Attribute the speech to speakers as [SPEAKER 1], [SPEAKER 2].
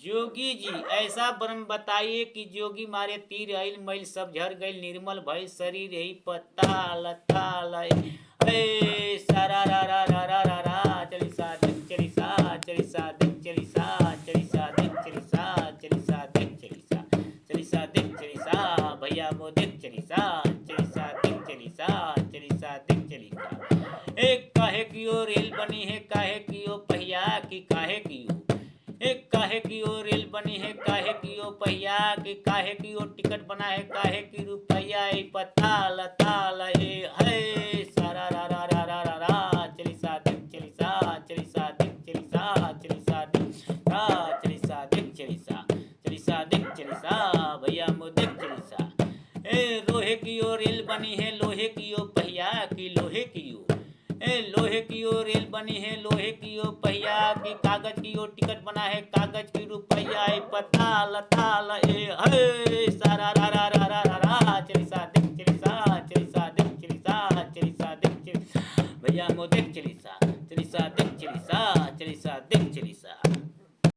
[SPEAKER 1] जोगी जी ऐसा ब्रह्म बताइए कि जोगी मारे तीर आइल मैल सब झर गइल निर्मल भइल शरीर यही पत्ता लता लय सारा रा रा रा रा रा रा चली सा दिख चली सा चली सा दिख चली सा चली सा दिख चली सा चली सा दिख चली सा चली सा दिख चली सा भैया मो दिख चली सा चली सा दिख चली सा चली सा दिख चली सा एक काहे की ओ रेल बनी है काहे की ओ पहिया की काहे की ओ एक काहे की ओ रेल बनी है काहे की ओ पहिया की काहे की ओ टिकट बना है काहे की रुपया पता लता लहे है सारा रा रा रा रा रा रा चली सा दिख चली सा चली सा दिख चली सा चली सा दिख सा चली सा दिख चली सा चली सा दिख चली सा भैया मो दिख चली सा लोहे की ओ रेल बनी है लोहे की ओ पहिया की लोहे की ओ लोहे की ओ रेल बनी है लोहे की ओ पहिया की कागज की ओ टिकट बना है कागज की रुपया पता लता लहे है सारा रा रा रा रा रा रा चली सा दिख चली सा चली सा दिख चली सा चली सा दिख चली भैया मो दिख चली सा चली सा दिख चली सा चली सा दिख चली सा।